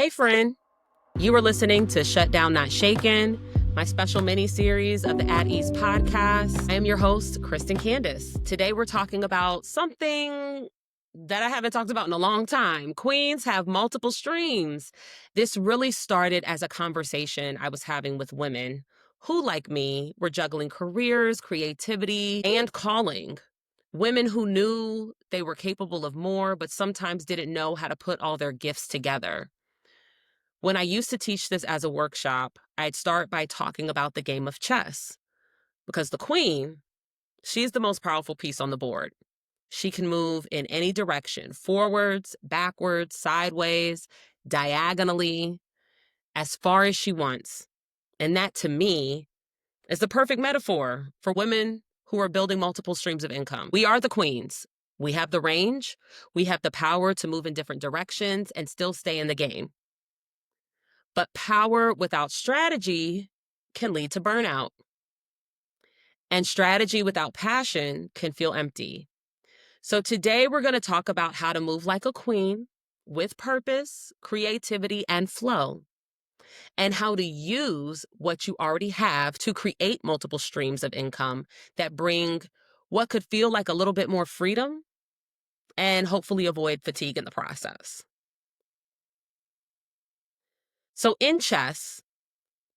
Hey, friend. You are listening to Shut Down Not Shaken, my special mini-series of the At Ease podcast. I am your host, Cristin Candace. Today, we're talking about something that I haven't talked about in a long time. Queens have multiple streams. This really started as a conversation I was having with women who, like me, were juggling careers, creativity, and calling. Women who knew they were capable of more, but sometimes didn't know how to put all their gifts together. When I used to teach this as a workshop, I'd start by talking about the game of chess because the queen, she's the most powerful piece on the board. She can move in any direction, forwards, backwards, sideways, diagonally, as far as she wants. And that, to me, is the perfect metaphor for women who are building multiple streams of income. We are the queens. We have the range. We have the power to move in different directions and still stay in the game. But power without strategy can lead to burnout. And strategy without passion can feel empty. So today we're going to talk about how to move like a queen with purpose, creativity, and flow, and how to use what you already have to create multiple streams of income that bring what could feel like a little bit more freedom and hopefully avoid fatigue in the process. So in chess,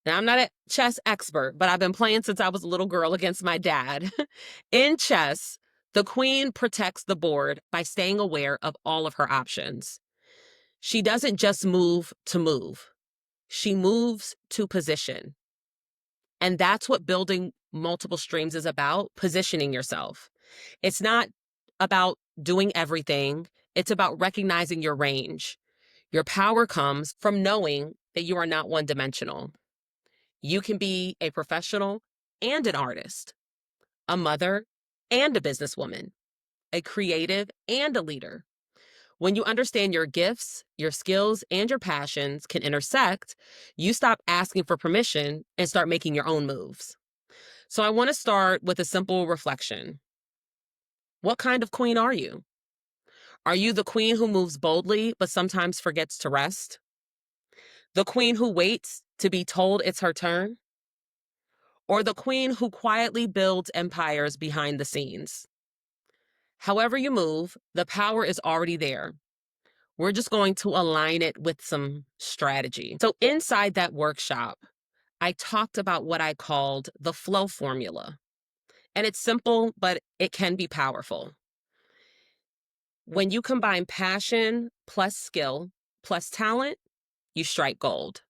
now, I'm not a chess expert, but I've been playing since I was a little girl against my dad. In chess, the queen protects the board by staying aware of all of her options. She doesn't just move to move. She moves to position. And that's what building multiple streams is about, positioning yourself. It's not about doing everything. It's about recognizing your range. Your power comes from knowing that you are not one-dimensional. You can be a professional and an artist, a mother and a businesswoman, a creative and a leader. When you understand your gifts, your skills, and your passions can intersect, you stop asking for permission and start making your own moves. So I want to start with a simple reflection. What kind of queen are you? Are you the queen who moves boldly but sometimes forgets to rest? The queen who waits to be told it's her turn? Or the queen who quietly builds empires behind the scenes? However you move, the power is already there. We're just going to align it with some strategy. So inside that workshop, I talked about what I called the flow formula. And it's simple, but it can be powerful. When you combine passion plus skill plus talent, you strike gold.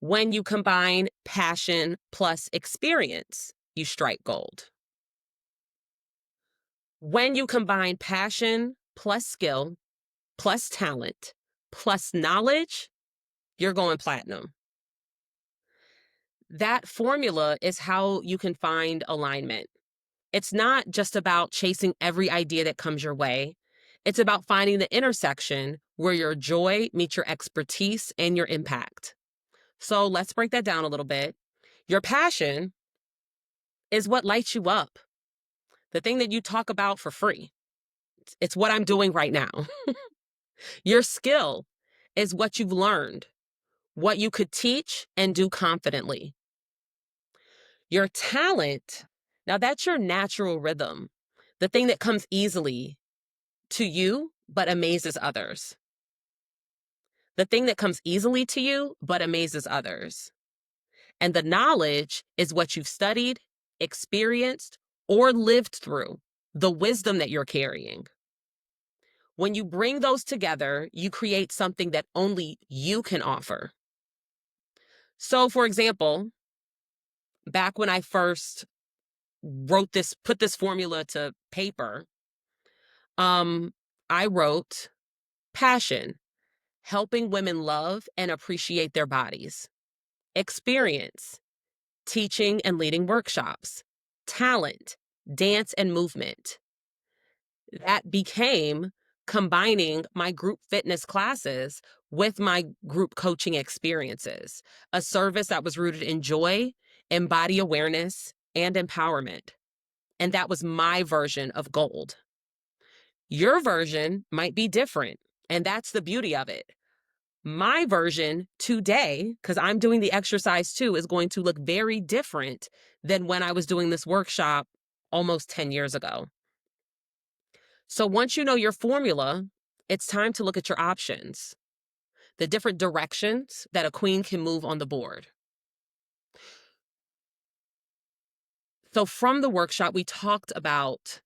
When you combine passion plus experience, you strike gold. When you combine passion plus skill plus talent plus knowledge, you're going platinum. That formula is how you can find alignment. It's not just about chasing every idea that comes your way. It's about finding the intersection where your joy meets your expertise and your impact. So let's break that down a little bit. Your passion is what lights you up, the thing that you talk about for free. It's what I'm doing right now. Your skill is what you've learned, what you could teach and do confidently. Your talent, now that's your natural rhythm, the thing that comes easily to you but amazes others. The thing that comes easily to you but amazes others. And the knowledge is what you've studied, experienced, or lived through, the wisdom that you're carrying. When you bring those together, you create something that only you can offer. So, for example, back when I first put this formula to paper, I wrote passion, helping women love and appreciate their bodies. Experience, teaching and leading workshops. Talent, dance and movement. That became combining my group fitness classes with my group coaching experiences, a service that was rooted in joy, embody awareness, and empowerment. And that was my version of gold. Your version might be different, and that's the beauty of it. My version today, because I'm doing the exercise too, is going to look very different than when I was doing this workshop almost 10 years ago. So once you know your formula, it's time to look at your options, the different directions that a queen can move on the board. So from the workshop, we talked about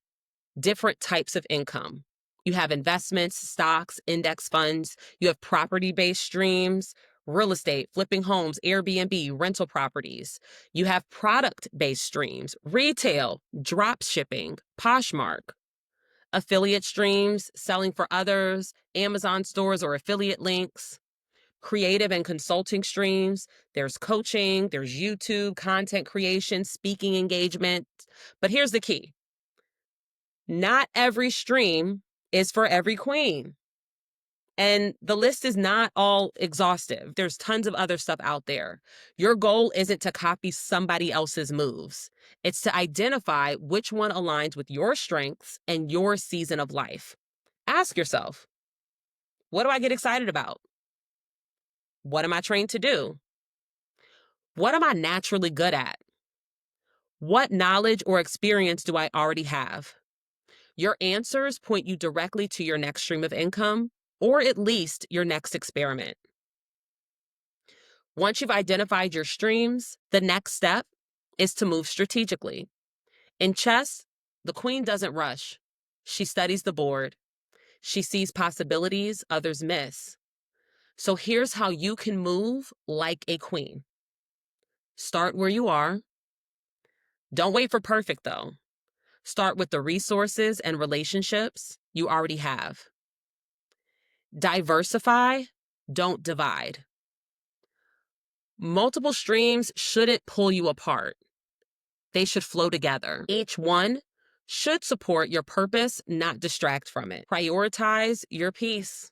different types of income. You have investments, stocks, index funds. You have property-based streams, real estate, flipping homes, Airbnb, rental properties. You have product-based streams, retail, drop shipping, Poshmark, affiliate streams, selling for others, Amazon stores or affiliate links, creative and consulting streams. There's coaching, there's YouTube, content creation, speaking engagement. But here's the key. Not every stream is for every queen. And the list is not all exhaustive. There's tons of other stuff out there. Your goal isn't to copy somebody else's moves. It's to identify which one aligns with your strengths and your season of life. Ask yourself, what do I get excited about? What am I trained to do? What am I naturally good at? What knowledge or experience do I already have? Your answers point you directly to your next stream of income, or at least your next experiment. Once you've identified your streams, the next step is to move strategically. In chess, the queen doesn't rush. She studies the board. She sees possibilities others miss. So here's how you can move like a queen. Start where you are. Don't wait for perfect, though. Start with the resources and relationships you already have. Diversify, don't divide. Multiple streams shouldn't pull you apart. They should flow together. Each one should support your purpose, not distract from it. Prioritize your peace.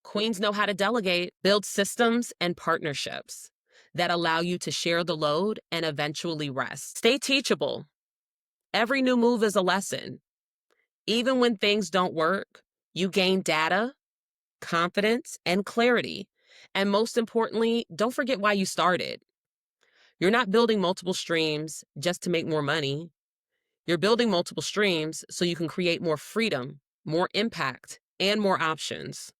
Queens know how to delegate, build systems and partnerships that allow you to share the load and eventually rest. Stay teachable. Every new move is a lesson. Even when things don't work, you gain data, confidence, and clarity. And most importantly, don't forget why you started. You're not building multiple streams just to make more money. You're building multiple streams so you can create more freedom, more impact, and more options.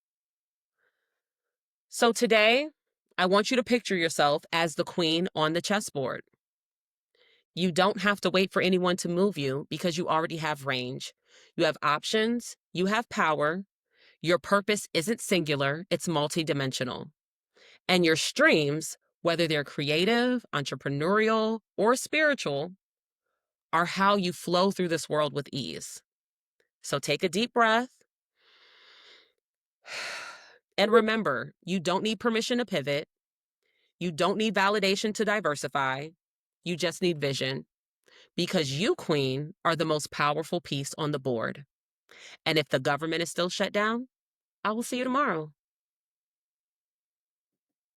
So today, I want you to picture yourself as the queen on the chessboard. You don't have to wait for anyone to move you because you already have range. You have options, you have power. Your purpose isn't singular, it's multidimensional. And your streams, whether they're creative, entrepreneurial, or spiritual, are how you flow through this world with ease. So take a deep breath. And remember, you don't need permission to pivot. You don't need validation to diversify. You just need vision. Because you, queen, are the most powerful piece on the board. And if the government is still shut down, I will see you tomorrow.